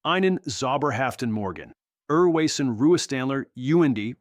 einen Zauberhaften Morgen. Weisen Ruhestand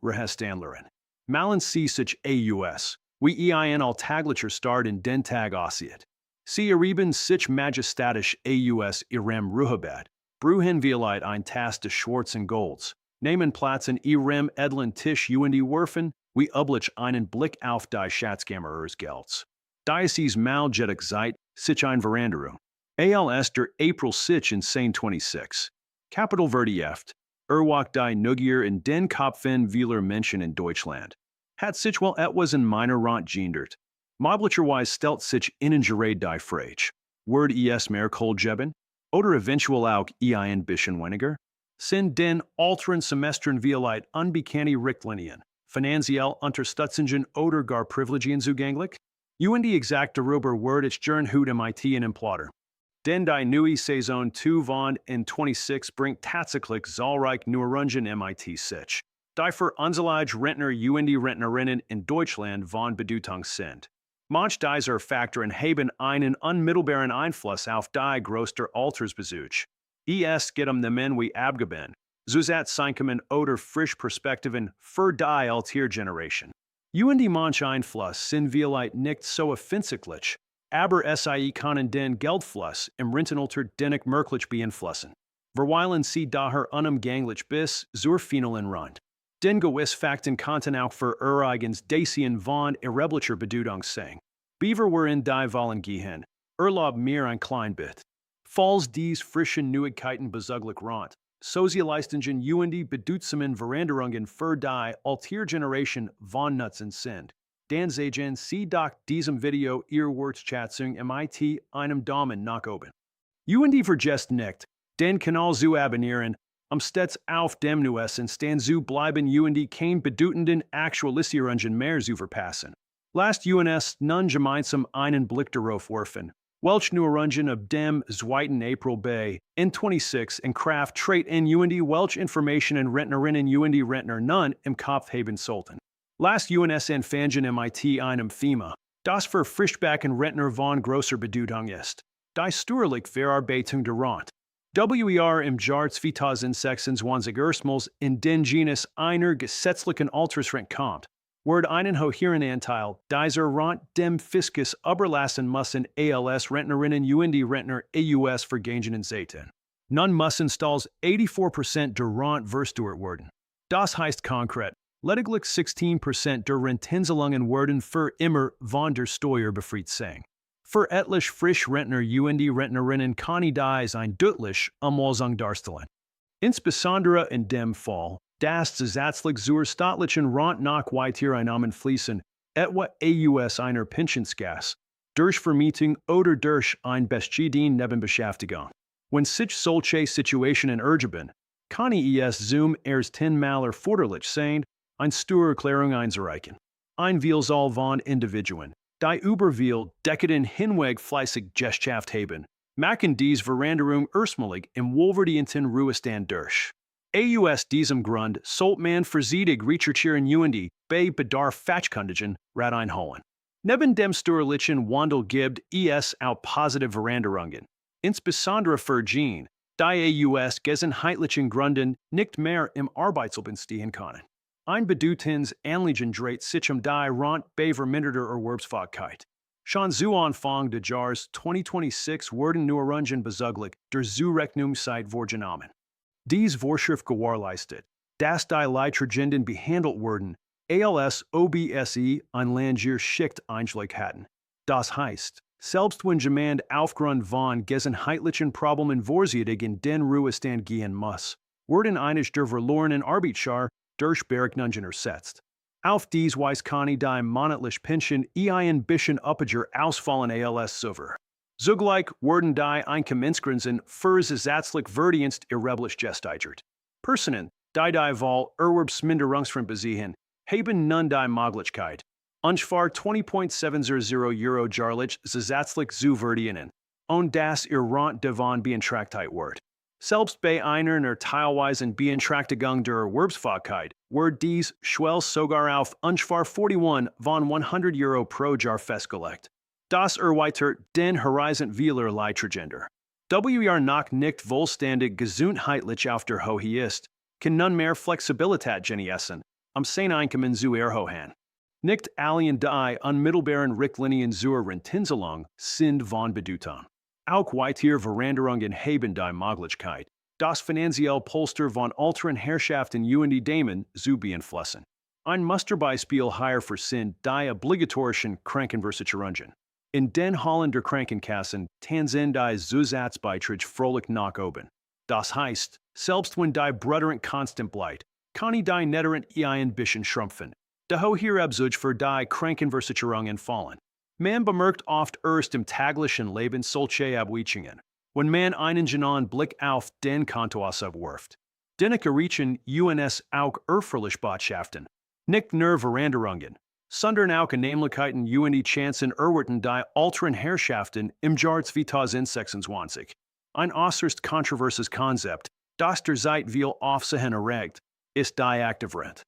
Ruhestanderin. Malen sie sich aus. Wie ein alltäglicher Start in den Tag aussieht. Sie erheben sich majestatisch aus ihrem Ruhebett. Brühen vielleicht ein Tass des schwarzen Golds. Nehmen Platz in ihrem edlen Tisch werfen, wie üblich einen Blick auf die Schatzkammer ihres Gelds. Dies mal jedig Zeit, sich ein Veränderung. Als der April sich in 26. Kapital verdieft. Erwach die Neugier in den Kopfen vieler Menschen in Deutschland. Hat sich wel etwas in meiner Rant geändert. Möglicherweise stellt sich ihnen gerade die Frage. Word mehr cold geben? Oder eventuell auch ein bisschen weniger? Sind den alteren Semestern vielleicht unbekannte Richtlinien, finanziell Unterstützungen oder gar Privilegien zugänglich? Die exakt darüber wird ich gern heute mit Ihnen plaudern. Denn die neue Saison 2 von in 26 bringt tatsächlich zahlreiche Neuerungen mit sich. Die für unsere Rentner Rentnerinnen in Deutschland von Bedeutung sind. Manch dieser Faktoren haben einen unmittelbaren Einfluss auf die größte Altersbesuch. Es geht den wie abgeben, Zusatzeinkommen oder frisch Perspektiven für die ältere Generation. Manch Einfluss sind vielleicht nicht so offensichtlich, aber sie können den Geldfluss im Rentenalter dennoch merklich beeinflussen. Verweilen sie daher unumgänglich bis zur finalen Rand. Den gewiss Fakten könnten auch für ihr eigenes Dasein von erheblicher Bedeutung sein. Beaver in die Wahlen gehen, erlaub mir ein klein bit. Falls dies frischen Neuigkeiten besaglich rand, Sozialistungen die bedeutsamen Veränderungen für die ältere Generation von Nutzen sind. Dan sehen Sie doch diesem Video Ihr Wertschätzung mit einem Daumen nach oben. Vergesst nicht, den Kanal zu abonnieren, stets auf dem neuesten Stand zu bleiben kein bedeutenden Aktualisierungen mehr zu verpassen. Lasst nun gemeinsam einen Blick darauf werfen, welche Neuerungen ab dem 2. April bei in 26 in Kraft treten welche Informationen Rentnerinnen Rentner nun im Kopf haben sollten. Lasst anfangen mit einem Thema, das für Frischbacken Rentner von großer Bedeutung ist. Die steuerliche Verarbeitung der Rente. Im Jahr 2026 erstmals in den Genuss einer gesetzlichen Altersrente kommt, wird einen hohen Anteil dieser Rente dem Fiskus überlassen müssen als Rentnerinnen Rentner aus Vergangenen Zeiten. Nun müssen stals 84% der Rente versteuert werden. Das heißt konkret, lediglich 16% der Rentenzahlungen werden für immer von der Steuer befreit sein. Für etliche Frischrentner Rentnerinnen kann dies ein deutlich Umwälzung darstellen. Insbesondere in dem Fall, dass zusätzlich zur staatlichen Rente noch weitere Einnahmen fließen, etwa aus einer Pensionskasse, durch Vermietung oder durch ein Beschädigen Nebenbeschäftigung. Wenn sich solche Situationen ergeben, kann es zum ersten Mal erforderlich sein, eine Steuererklärung einzureichen. Ein Vielzahl von Individuen, die über dekadent hinweg fleißig Gesellschaft haben, machen dies Veränderung erstmalig im wohlverdienten Ruhestand durch. Aus diesem Grund sollte man vorsichtig recherchieren bei Bedarf Fachkundigen Rat einholen. Neben dem steuerlichen Wandel gibt es auch positive Veränderungen, insbesondere für jene, die aus gesundheitlichen Gründen nicht mehr im Arbeitsleben stehen können. Ein bedeutendes Anliegen dreht sich die Rente bei verminderter Erwerbsfähigkeit. Schon zu Anfang des Jahres 2026 werden Neuerungen bezüglich der Zurechnungszeit vorgenommen. Dies Vorschrift gewährleistet, dass die Leidtragenden behandelt werden, als OBSE ein Langier Schicht Einschläge Das heißt, selbst wenn jemand aufgrund von gesundheitlichen Problemen vorsichtig in den Ruhestand gehen muss, werden einige der verlorenen Arbeitsjahr durch Berechnungen ersetzt. Auf dies Weise kann die monatliche Pension ein bisschen üppiger ausfallen als zuvor. Zugleich werden die Einkommensgrenzen für zusätzlich Verdienst erheblich gesteigert. Personen, die Wahl Erwerbsminderungsrente besiegen, haben nun die Möglichkeit, ungefähr 20,700 Euro jährlich zusätzlich zu verdienen, und dass ihr Rente davon beantragt wird. Selbst bei einer teilweisen Beantragung der Erwerbsfähigkeit wird dies schwell sogar auf ungefähr 41 von 100 Euro pro Jahr festgelegt. Das erweitert den Horizont vieler Leidtragender. Wir nach nicht vollständig gesundheitlich auf der Höhe ist, kann nun mehr Flexibilität genießen, sein Einkommen zu erhöhen. Nicht allen die unmittelbaren Richtlinien zur Rentenänderung sind von Bedeutung. Auch weitere Veränderungen haben die Möglichkeit, das finanzielle Polster von älteren Herrschaften und Damen zu beeinflussen. Ein Musterbeispiel hierfür sind die obligatorischen Krankenversicherungen. In den Holländer Krankenkassen tanzen die Zusatzbeiträge fröhlich nach oben. Das heißt, selbst wenn die Bruderung konstant bleibt, kann die Netteren ein bisschen schrumpfen. Der hohe Abzug für die Krankenversicherungen fallen. Man bemerkt oft erst im täglichen Leben solche Abweichungen, wenn man einen genauen Blick auf den Kontoauszug wirft. Dennoch erreichen uns auch erfreuliche Botschaften. Nicht nur Veränderungen, sondern auch Annehmlichkeiten und die Chancen erwarten die älteren Herrschaften im Jahr 2026. Ein äußerst kontroverses Konzept, das derzeit viel Aufsehen erregt, ist die Active Rent.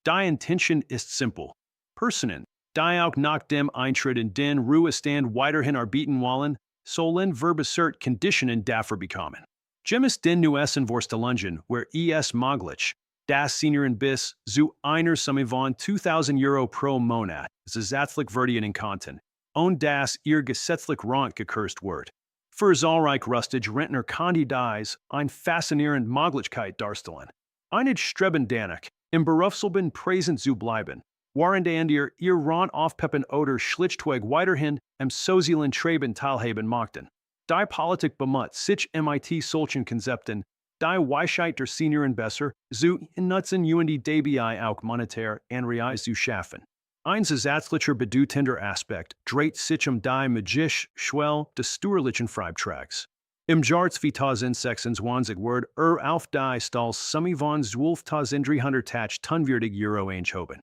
Die Intention ist simpel. Personen, die auch nach dem Eintritt in den Ruhestand weiterhin arbeiten wollen, sollen verbessert Konditionen dafür bekommen. Gemäß den neuesten Vorstellungen, where es möglich, das Senioren bis zu einer Summe von 2.000 Euro pro Monat zusätzlich verdienen konnten, und das ihr gesetzlich Rent gekürzt wird. Für zahlreiche rustige Rentner kann dies eine faszinierende Möglichkeit darstellen. Einige streben danach, im Berufsleben präsent zu bleiben, während ihr Rent aufpeppen oder schlichtweg weiterhin am sozialen Treiben teilhaben möchten. Die Politik bemüht sich mit solchen Konzepten, die Weisheit der Senioren besser zu nutzen und dabei auch monetär Anreize zu schaffen. Ein zusätzlicher bedeutender Aspekt dreht sich die magisch Schwelle des steuerlichen Freibetrags. Im Jahr 2026 wird auf die Stahlsumme von 12.300 Euro angehoben.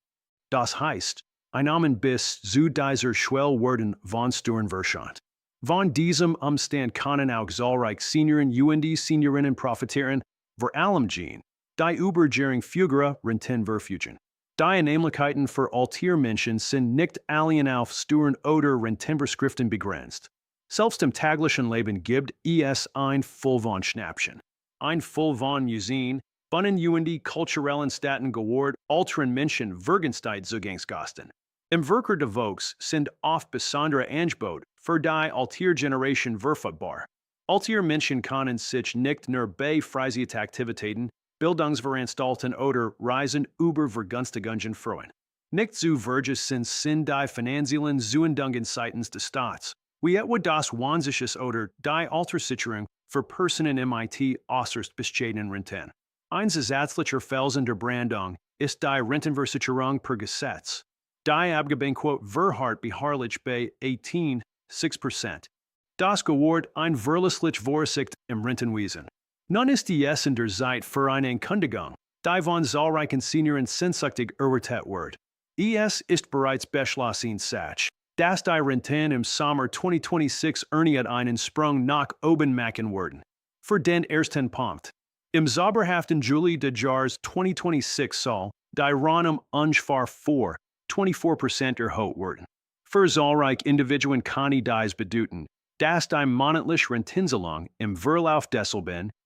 Das heißt, Einnahmen bis zu dieser Schwelle werden von Steuern verschont. Von diesem Umstand können auch zahlreiche Senioren und Seniorinnen profitieren, vor allem die überjährigen Fugere Renten verfügen. Die Annehmlichkeiten für ältere Menschen sind nicht allein auf Steuern oder Rentenvorschriften begrenzt. Selbst im täglichen Leben gibt es ein Fülle von Schnäppchen. Ein Fülle von Museen, Bunnen und kulturellen Städten geworden, älteren Menschen Vergangenheitszugangsgasten. Im Werker der Volks sind oft besondere Angebote für die ältere Generation verfügbar. Ältere Menschen können sich nicht nur bei Freizeitaktivitäten, Bildungsveranstaltungen oder Reisen über Vergünstigungen freuen. Nicht zu vergessen sind die finanziellen Zuwendungen seitens des Staats, wie etwa das Wohnsitz oder die Alterssicherung für Personen mit äußerst bescheidenen Renten. Ein zusätzlicher Felsen der Brandung ist die Rentenversicherung per Gesetz. Die Abgabenquote wird beharrlich bei 18,6%. Das gewährt ein verlässlich Vorsicht im Rentenwesen. Nun ist es in der Zeit für eine Ankündigung, die von zahlreichen Senioren sehnsüchtig erwartet wird. Es ist bereits beschlossen, dass die Renten im Sommer 2026 einen Sprung nach oben machen werden. Für den ersten Punkt. Im sauberhaften Juli des Jahres 2026 soll die Rente ungefähr 24% erhöht werden. Für zahlreiche Individuen kann dies bedeuten, dass die monatliche Rentenzahlung im Verlauf des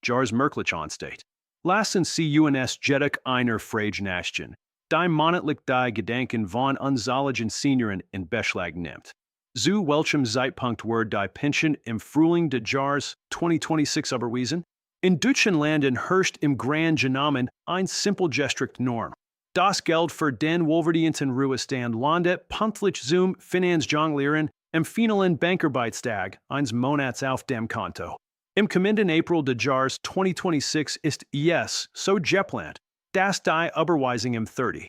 Jahres merklich ansteigt. Lassen Sie uns jedoch einer Frage nachgehen, die monatlich die Gedanken von unzähligen Senioren in Beschlag nimmt. Zu welchem Zeitpunkt wird die Pension im Frühling des Jahres 2026 überwiesen? In deutschen Ländern herrscht im Grand Genommen ein simpel gestrikt Norm. Das Geld für den wohlverdienten Ruhestand landet pünktlich zum Finanzjonglieren im finalen Bankarbeitstag eines Monats auf dem Konto. Im kommenden April des Jahres 2026 ist es so geplant, dass die Überweisung im 30.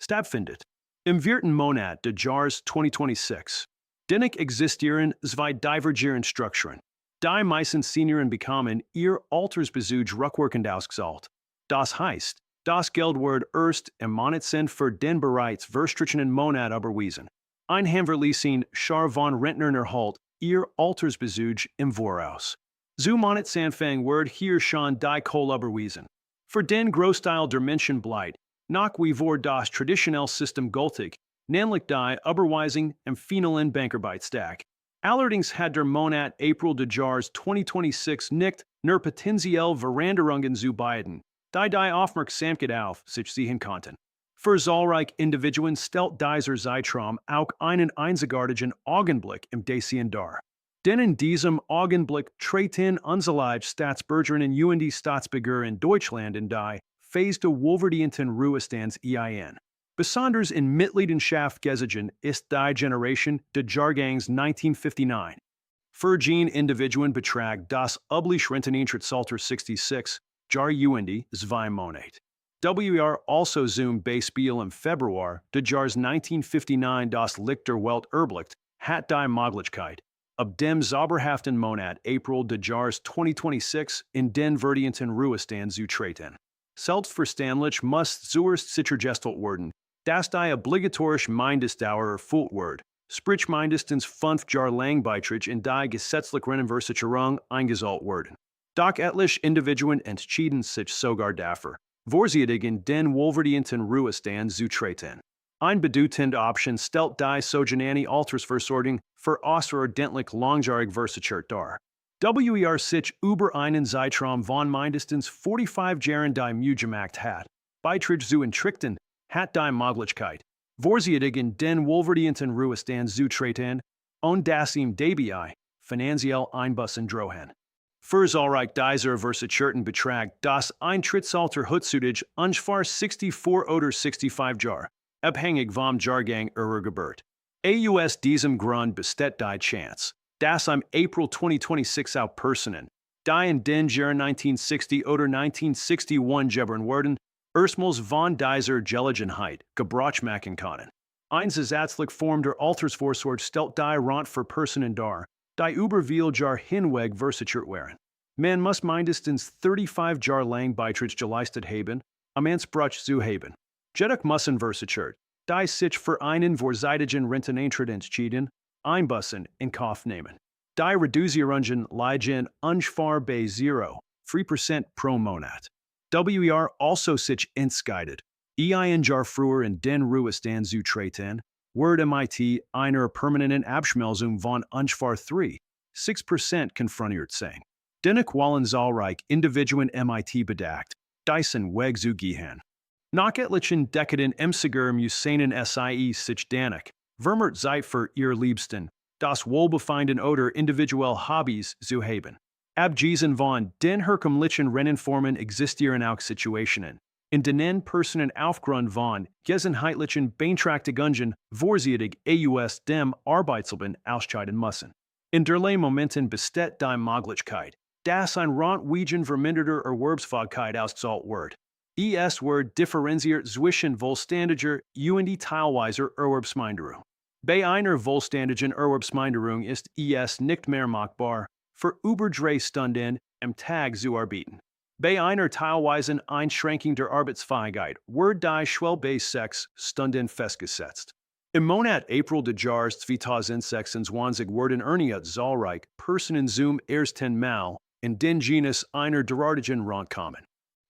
stattfindet. Im vierten Monat des Jahres 2026. Dennoch existieren zwei divergierende Strukturen. Die meisten Senioren bekommen ihr Altersbezug rückwirkend ausgezahlt. Das heißt, das Geld wird erst im Monatsende für den bereits verstrichenen Monat überwiesen. Ein Handverleasing Schar von Rentner erhält ihr Altersbezug im Voraus. Zu Monatsanfang wird hier schon die Kohle überwiesen. Für den Großteil der Menschen bleibt, nach wie vor das traditionelle System gültig, nämlich die Überweisung im finalen Bankarbeitstag. Allerdings hat der Monat April des Jahres 2026 nicht nur potenziell Veränderungen zu beiden, die Aufmerksamkeit auf sich ziehen konnten. Für zahlreiche Individuen stellt dieser Zeitraum auch einen einzigartigen Augenblick im Dasein dar. Denn in diesem Augenblick treten unsere Staatsbürgerinnen und die Staatsbürger in Deutschland in die Phase des wohlverdienten Ruhestands ein. Besonders in Mitleidenschaft gezogen ist die Generation des Jahrgangs 1959. Für jene Individuen betragt das übliche Renteneintrittsalter 66 Jahre und 2 Monate. Wir also zum Beispiel im Februar des Jahres 1959 das Licht der Welt erblickt, hat die Möglichkeit, ab dem sauberhaften Monat April des Jahres 2026 in den verdienten Ruhestand zu treten. Selbstverständlich muss zuerst sichergestellt werden, dass die obligatorische Mindestdauer erfüllt wird, sprich mindestens 5 Jahre lang Beitritt in die gesetzliche Rentenversicherung eingesetzt werden. Doch etliche Individuen entschieden sich sogar dafür, vorzeitig in den wohlverdienten Ruhestand zu treten. Eine bedeutende Option stellt die sogenannte Altersversorgung für außerordentlich langjährig versichert dar. Sich über einen Zeitraum von mindestens 45 Jahren die Mühe gemacht hat, Beitritt zu entrichten, hat die Möglichkeit, vorzeitig in den wohlverdienten Ruhestand zu treten, und das ihm dabei finanziell einbußen drohen. Für zahlreiche dieser versicherten betragt das Eintrittsalter heutzutage ungefähr 64 oder 65 Jahre, abhängig vom Jahrgang ihrer Geburt. Aus diesem Grund besteht die Chance, dass am April 2026 auch Personen, die in den Jahren 1960 oder 1961 geboren wurden, erstmals von dieser Gelegenheit Gebrauch machen können. Eine zusätzliche Form der Altersvorsorge stellt die Rente für Personen dar, die über viele Jahre hinweg versichert waren. Man muss mindestens 35 Jahre lang Beitritt geleistet haben, Anspruch zu haben. Jedoch müssen versichert, die sich für einen vorzeitigen Renteneintritt entschieden, einbußen in Kauf nehmen. Die Reduzierungen liegen ungefähr bei 0,3% pro Monat. Also sich entscheidet, ein Jahr früher in den Ruhestand zu treten, wird MIT einer permanenten Abschmelzung von ungefähr 3,6% konfrontiert sein. Dennoch wollen zahlreiche Individuen MIT bedeckt, diesen Weg zu gehen. Nach etlichen Dekaden emsiger Museinen SIE sich dennoch, vermehrt Zeit für ihr Liebsten, das Wohlbefinden oder individuelle Hobbys zu haben. Abgesehen von den herkömmlichen Rennenformen existieren auch Situationen, in denen Personen aufgrund von gesundheitlichen Beeinträchtigungen vorzeitig aus dem Arbeitsleben ausscheiden müssen. In derlei Momenten besteht die Möglichkeit, dass ein Rente wegen verminderter Erwerbsfähigkeit ausgezahlt wird. Es wird differenziert zwischen vollständiger und teilweiser Erwerbsminderung. Bei einer vollständigen Erwerbsminderung ist es nicht mehr machbar, für über 3 Stunden am Tag zu arbeiten. Bei einer teilweisen Einschränkung der Arbeitsfähigkeit wird die Schwelle bei 6 Stunden festgesetzt. Im Monat April des Jahres 2026 werden erneut zahlreiche Personen zum ersten Mal in den Genuss einer derartigen Rente kommen.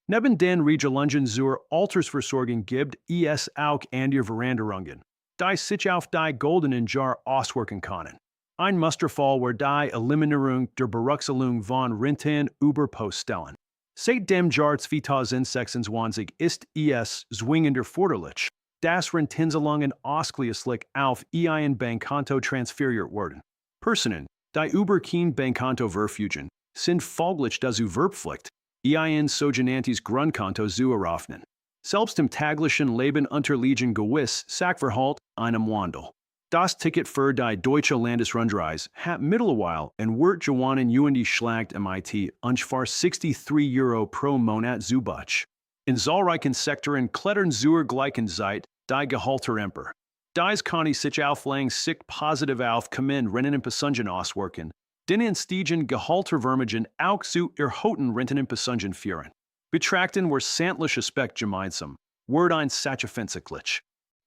Neben den Regelungen zur Altersversorgung gibt es auch andere Veränderungen, die sich auf die goldenen Jahre auswirken können. Ein Musterfall war die Eliminierung der Berücksichtigung von Renten über Poststellen. Seit dem Jahr 2026 ist es zwingend erforderlich, dass Rentenzahlungen ausschließlich auf ein Bankkonto transferiert werden. Personen, die über kein Bankkonto verfügen, sind folglich dazu verpflichtet, ein sogenanntes Grundkonto zu eröffnen. Selbst im täglichen Leben unterliegen gewisse Sachverhalte einem Wandel. Das Ticket für die deutsche Landesrundreise hat mittlerweile in wird gewonnen und die Schlacht MIT ungefähr 63 Euro pro Monat zu Butch. In zahlreichen Sektoren klettern zur gleichen Zeit die Gehälter empor. Dies kann sich auf lang Sicht positiv auf Kommen Renteneinbußen auswirken, denen stiegen Gehältervermögen auch zu erhöhten Renteneinbußen führen. Betrachten wir sämtliche Aspekte gemeinsam, wird ein satisfänzlich.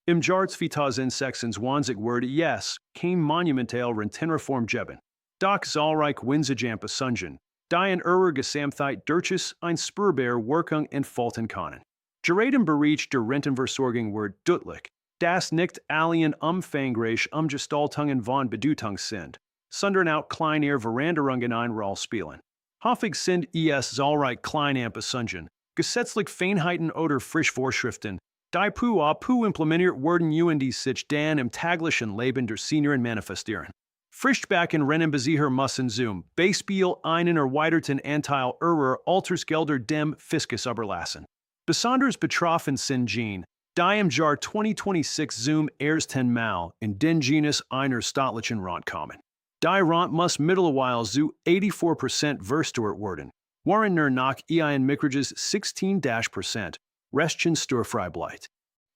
Im Jahr 2026 wird es kein monumentale Rentenreform geben. Doch zahlreiche winzige Anpassungen, die in ihrer Gesamtheit durchaus eine spürbare Wirkung entfalten können. Gerade im Bereich der Rentenversorgung wird deutlich, dass nicht allen umfangreich Umgestaltungen von Bedeutung sind, sondern auch klein ihr Veränderungen einspielen. Häufig sind es zahlreiche kleine Anpassungen, gesetzlich Feinheiten oder Frischvorschriften, die peu implementiert werden die sich dann im täglichen Leben der Senioren manifestieren. Frischbacken Rennen besicher müssen zum Beispiel einen erweiterten Anteil ihrer Altersgelder dem Fiskus überlassen. Besonders betroffen sind jene, die im Jahr 2026 zum ersten Mal in den Genuss einer staatlichen Rente kommen. Die Rente muss mittlerweile zu 84% versteuert werden, während nur noch ein mickriges 16% Restchen steuerfrei bleibt.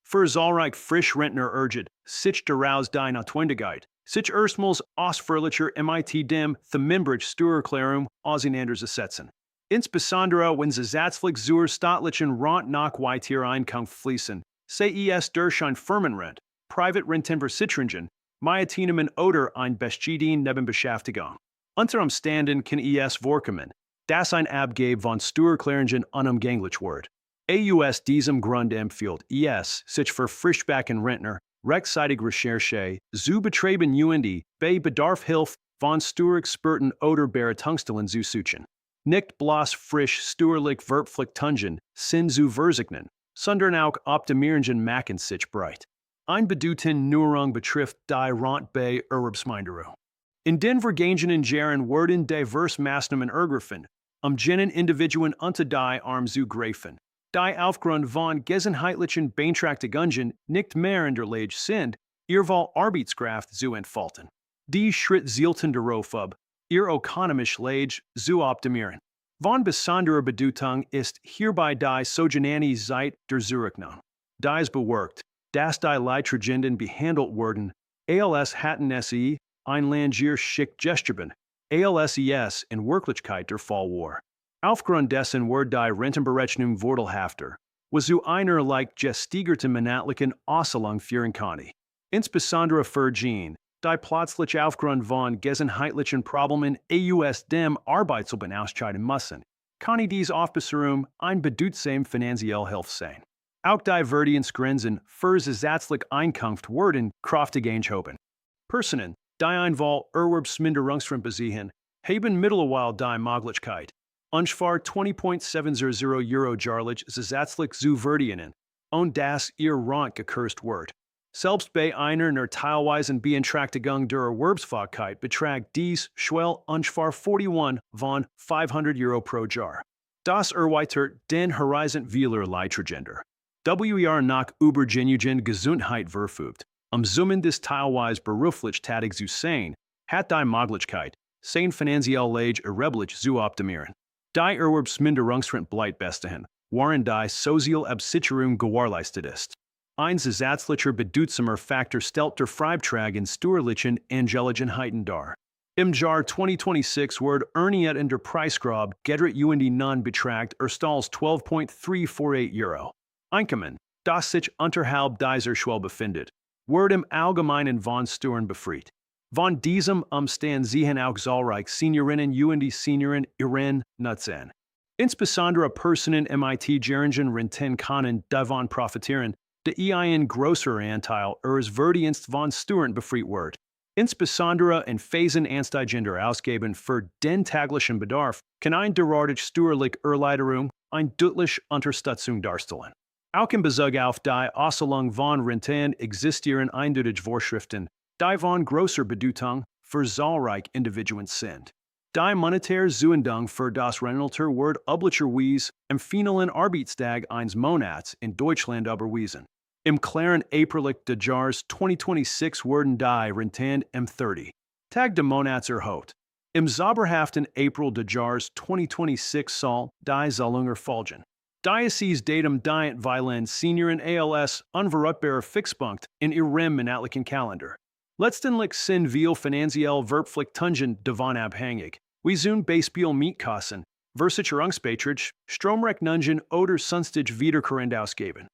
Für zahlreiche Frischrentner urget sich daraus die Notwendigkeit, sich erstmals ausführlicher mit dem Themenbereich Steuererklärung auseinanderzusetzen. Insbesondere wenn gesetzlich zur staatlichen Rente nach weiter Einkunft fließen, sei es durch ein Firmenrente, Privatrenten Myatenemen oder ein Beschädigen Nebenbeschäftigung. Unter Umständen kann es vorkommen, dass ein Abgabe von Steuererklärungen unumgänglich wird. Aus diesem Grund empfiehlt es sich für Frischbacken Rentner, rechtzeitig Recherche zu betreiben bei Bedarf Hilfe von Steuerexperten oder Beratungsstellen zu suchen. Nicht bloß frisch steuerlich Verpflichtungen sind zu versignen, sondern auch Optimierungen machen sich breit. Ein bedeutende Neuerung betrifft die Rente bei Erwerbsminderung. In den vergangenen Jahren wurden diverse Maßnahmen ergriffen, jenen Individuen unter die Arme zu greifen, die aufgrund von gesundheitlichen Beeinträchtigungen nicht mehr in der Lage sind, ihre Arbeitskraft zu entfalten. Die Schritt zielten darauf ab, ihr ökonomische Lage zu optimieren. Von besonderer Bedeutung ist hierbei die sogenannte Zeit der Zurechnung. Dies bewirkt, dass die Leidtragenden behandelt werden, als hatten sie ein Langier schick gestreben, als es in Wirklichkeit der Fall war. Aufgrund dessen wird die Rentenberechnung vorteilhafter, was zu einer leicht gesteigerten monatlichen Auszahlung führen kann. Insbesondere für jene, die plötzlich aufgrund von gesundheitlichen Problemen aus dem Arbeitsleben ausscheiden müssen, kann dies Aufbesserung ein bedeutsame finanzielle Hilfe sein. Auch die Verdienstgrenzen für gesetzliche Einkunft werden kräftig angehoben. Personen, die einmal Erwerbsminderungsrente beziehen, haben mittlerweile die Möglichkeit, ungefähr 20,700 Euro jährlich gesetzlich zu verdienen, und dass ihr Rente gekürzt wird. Selbst bei einer nur teilweisen Beeinträchtigung der Erwerbsfähigkeit beträgt dies schwell ungefähr 41 von 500 Euro pro Jahr. Das erweitert den Horizont vieler Leidtragender. Wir nach übergenugen Gesundheit verfügt, zumindest teilweise beruflich tätig zu sein, hat die Möglichkeit, sein finanzielle Lage erheblich zu optimieren. Die Erwerbsminderungsrente bleibt besterhin, während die Sozialabsicherung gewährleistet ist. Ein gesetzlicher bedeutsamer Faktor stellt der Freibetrag in steuerlichen Angelegenheiten dar. Im Jahr 2026 wird erniet in der Preisgrab gedret non-betragt erstals 12,348 Euro. Einkommen, das sich unterhalb dieser Schwelle befindet, wird im Allgemeinen von Steuern befreit. Von diesem Umstand sehen auch zahlreiche Seniorinnen Senioren ihren Nutzen. Insbesondere Personen mit geringen Renten können davon profitieren, die ein größerer Anteil ihres Verdienstes von Steuern befreit wird. Insbesondere in Phasen ansteigender Ausgaben für den täglichen Bedarf kann ein derartige steuerliche Erleichterung eine deutliche Unterstützung darstellen. Auch in Bezug auf die Auszahlung von Renten existieren eindeutige Vorschriften, die von großer Bedeutung für zahlreiche Individuen sind. Die monetäre Zuwendung für das Rentenalter wird üblicherweise im finalen Arbeitstag eines Monats in Deutschland überwiesen. Im klaren April des Jahres 2026 werden die Renten im 30. Tag des Monats erhöht. Im sauberhaften April des Jahres 2026 soll die Zahlung erfolgen. Dies datum diet weilen Senioren als unverrückbarer Fixpunkt in ihrem monatlichen Kalender. Letztendlich sind wir finanziell Verpflichtungen davon abhängig, wie zum Beispiel Mietkosten, Versicherungsbeiträge, Stromrechnungen oder sonstige wiederkehrende Ausgaben.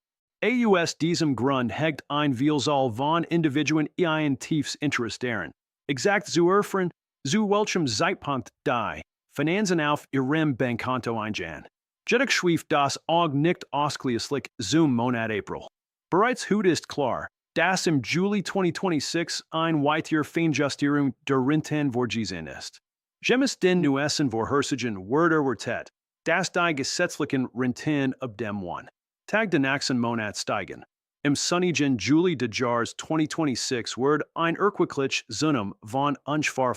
Aus diesem Grund hegt ein Vielzahl von Individuen ein tiefes Interesse daran, exakt zu erfahren, zu welchem Zeitpunkt die Finanzen auf ihrem Bankkonto eingehen. Jedoch schrieb das auch nicht ausschließlich zum Monat April. Bereits heute ist klar, Das im Juli 2026 ein weiter Feinjustierung der Rentenvorgesehen ist. Gemäß den neuesten Vorhersagen wird erwartet, dass die gesetzlichen Renten ab dem 1. Tag der nächsten Monat steigen. Im sonnigen Juli des Jahres 2026 wird ein erquicklich Zunahme von ungefähr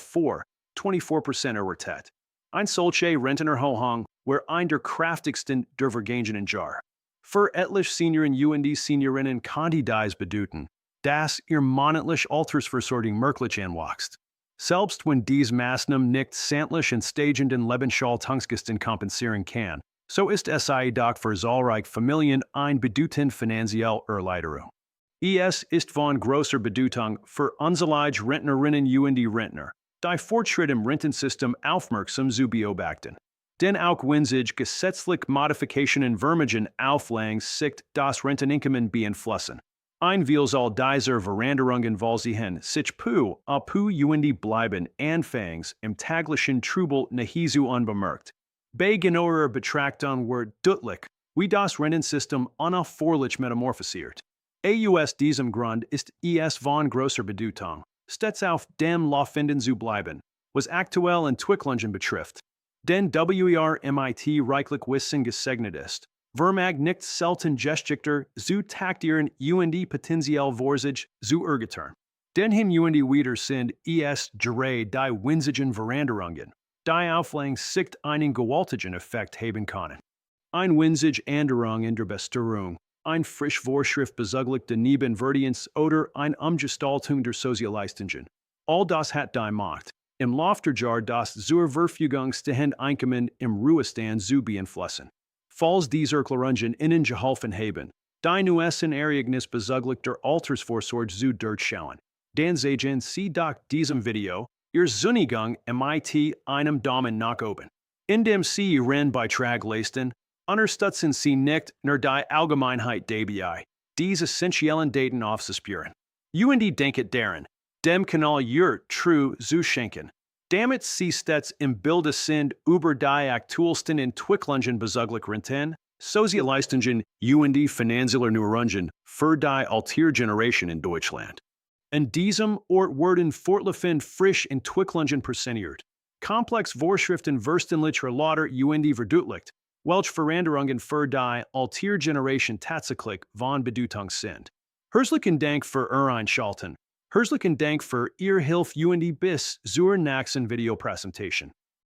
24% erwartet. Ein solche Rentenerhöhung wäre ein der kraftigsten der vergangenen Jahre. Für etliche Senioren und Seniorinnen kann dies bedeuten, dass ihr monatliche Altersversorgung merklich anwächst. Selbst wenn diese Maßnahmen nicht sämtlich entstehenden Lebenshaltungskosten kompensieren kann, so ist es jedoch für zahlreiche Familien eine bedeutende finanzielle Erleichterung. Es ist von großer Bedeutung für unsere Rentnerinnen und Rentner, die Fortschritte im Rentensystem aufmerksam zu beobachten. Denn auch wenn sich gesetzliche Modifikationen vermegen auflängen sich das Renteneinkommen beeinflussen. Ein Vielzahl dieser Veränderungen wollen sich peu à peu und bleiben anfangs im täglichen Trubel nahezu unbemerkt. Bei genauerer Betrachtung wird deutlich, wie das Rentensystem unaufforderlich metamorphosiert. Aus diesem Grund ist es von großer Bedeutung, stets auf dem Laufenden zu bleiben, was aktuelle Entwicklungen betrifft. Denn mit reichlich Wissen gesegnet ist, vermag nicht selten Geschickter zu taktieren und potenziell vorzig zu ergattern. Denn hin und wieder sind es gerade die winzigen Veränderungen, die auflang sich einen gewaltigen Effekt haben können. Ein winzige Änderung in der Besteuerung, ein frisch Vorschrift bezüglich Nebenverdienst oder ein Umgestaltung der Sozialleistungen. All das hat die Macht, im Lauf der Jahre das zur Verfügung stehende Einkommen im Ruhestand zu beeinflussen. Falls diese Erklärungen Ihnen geholfen haben, die neuesten Ereignis bezüglich der Altersvorsorge zu durchschauen, dann sehen Sie doch diesem Video Ihr Sonnigung mit einem Daumen nach oben. Indem Sie Ihren Beitrag leisten, unterstützen Sie nicht nur die Allgemeinheit dabei, diese essentiellen Daten aufzuspüren. Und denkt daran, dem Kanal Ihr True zu schenken, damit Sie stets im Bilde sind über die aktuellsten Entwicklungen bezüglich Renten, Sozialleistungen und finanzieller Neuerungen für die ältere Generation in Deutschland. In diesem Ort werden fortlaufend frisch Entwicklungen präsentiert. Komplex Vorschriften verständlicher Lauter und verdeutlicht, welche Veränderungen für die ältere Generation tatsächlich von Bedeutung sind. Herzlichen Dank für Ihr Einschalten. Herzlichen Dank für Ihre Hilfe und bis zur nächsten Videopräsentation.